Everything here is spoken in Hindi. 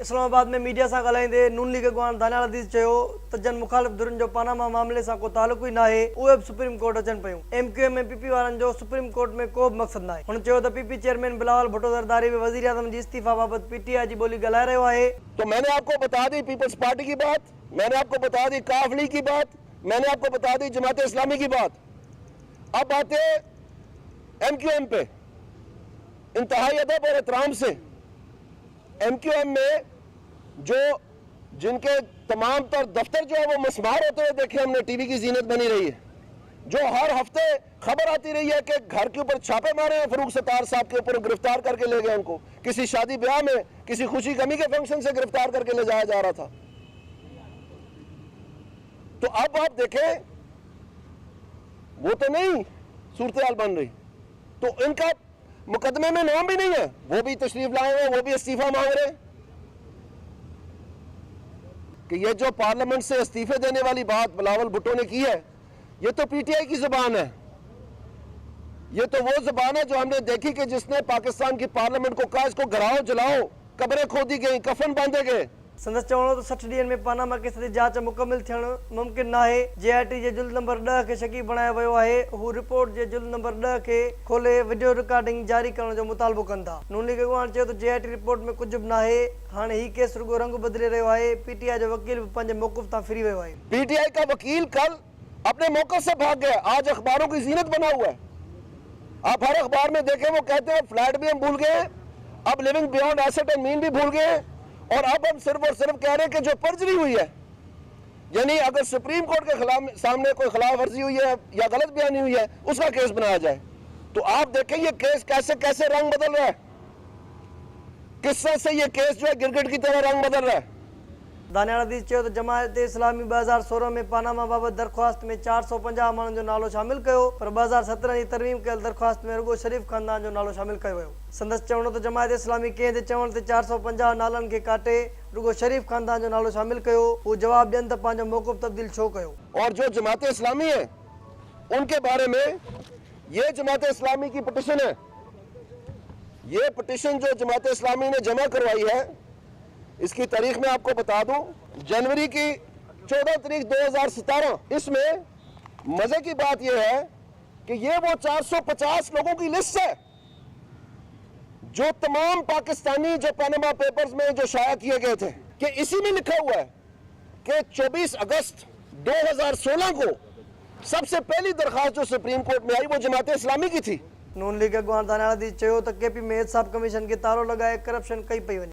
इस्लामाबाद में मीडिया से ॻाल्हाईंदे नून लीग अॻवान दानियाल अज़ीज़ चयो त जन मुखालिफ़ धुरनि जो पानामा मामले से को तालुक ही नाहे, उहे बि सुप्रीम कोर्ट अचनि पियूं। MQM ऐं PP वारनि जो सुप्रीम कोर्ट में को बि मक़सदु नाहे। हुन चयो त PP चेयरमैन बिलावल भुट्टो ज़रदारी बि वज़ीर आज़म जी इस्तीफ़ा बाबति PTI जी ॿोली ॻाल्हाए रहियो आहे। तो मैंने आपको बता दी पीपल्स पार्टी की बात, मैंने आपको बता दी काफ लीग की बात, मैंने आपको बता दी जमात इस्लामी की बात। अब बातें MQM पे इंतहाई अदब और एहतराम से। MQM में जो जिनके तमाम तर दफ्तर जो है वो मस्मार होते हुए देखे हमने, टीवी की जीनत बनी रही है, जो हर हफ्ते खबर आती रही है कि घर के ऊपर छापे मारे हैं, फरूख सत्तार साहब के ऊपर गिरफ्तार करके ले गए उनको, किसी शादी ब्याह में किसी खुशी गमी के फंक्शन से गिरफ्तार करके ले जाया जा रहा था। तो अब आप देखें वो तो नहीं सूरत हाल बन रही, तो इनका मुकदमे में नाम भी नहीं है, वो भी तशरीफ लाए हुए, वो भी इस्तीफा मांग रहे हैं। कि ये जो पार्लियामेंट से इस्तीफे देने वाली बात बिलावल भुट्टो ने की है, ये तो PTI की जुबान है। ये तो वो जुबान है जो हमने देखी कि जिसने पाकिस्तान की पार्लियामेंट को कहा इसको घराओ जलाओ, कब्रें खोदी गई, कफन बांधे गए। संदसि चवणो त 60 ॾींहनि में पानामा केस जी जांच मुकमिल थियणु मुमकिन नाहे। JIT जे जुल्द नंबर 10 खे शकी बणायो वियो आहे। हू रिपोर्ट जे जुल्द नंबर 10 खे खोले वीडियो रिकॉर्डिंग जारी करण जो मुतालबो कनि था। नून लीग अॻवान चयो त JIT रिपोर्ट में कुझु बि नाहे। हाणे ही केस रुगो रंग बदिले रहियो आहे। PTI जो वकील भी पंहिंजे मौक़िफ़ तां फिरी वियो आहे। PTI का वकील कल अपने मौक़िफ़ से भाग गया, आज अखबारों की जीनत बना हुआ है। आप हर अखबार में देखें वो कहते हैं फ्लैट भी हम भूल गए, अब living beyond asset and mean भी भूल गए, और अब हम सिर्फ और सिर्फ कह रहे हैं कि जो पर्जरी हुई है, यानी अगर सुप्रीम कोर्ट के खिलाफ सामने कोई खिलाफ वर्जी हुई है या गलत बयानी हुई है, उसका केस बनाया जाए। तो आप देखें ये केस कैसे कैसे रंग बदल रहा है, किस तरह से ये केस जो है गिरगिट की तरह रंग बदल रहा है। दानियाल अज़ीज़ चयो त जमायत इस्लामी 2016 में पानामा बाबति दरख़्वास्त में 450 माण्हुनि जो नालो शामिल कयो, पर 2017 जी तरमीम कयल दरख़्वास्त में रुगो शरीफ़ ख़ानदान जो नालो शामिल कयो वियो। संदसि चवणो त जमायत इस्लामी कंहिं जे चवण ते 450 नालनि खे काटे रुगो शरीफ़ ख़ानदान जो नालो शामिल कयो। हू जवाब ॾियनि त पंहिंजो मौक़िफ़ तब्दील छो कयो। और जो जमात इस्लामी है उनके बारे में ये जमात इस्लामी की पिटिशन है, ये पिटिशन जो जमात इस्लामी ने जमा करवाई है, इसकी तारीख में आपको बता दूं, जनवरी की 14 तारीख 2017। इसमें मजे की बात यह है कि ये वो 450 लोगों की लिस्ट है जो तमाम पाकिस्तानी जो पनामा पेपर्स में जो शाया किए गए थे, कि इसी में लिखा हुआ है कि 24 अगस्त 2016 को सबसे पहली दरखास्त जो सुप्रीम कोर्ट में आई वो जमात इस्लामी की थी। नून लीग अॻवान दानियाल अज़ीज़ चयो त KP में एहतसाब कमीशन खे तालो लॻाए करप्शन कई पई वञे।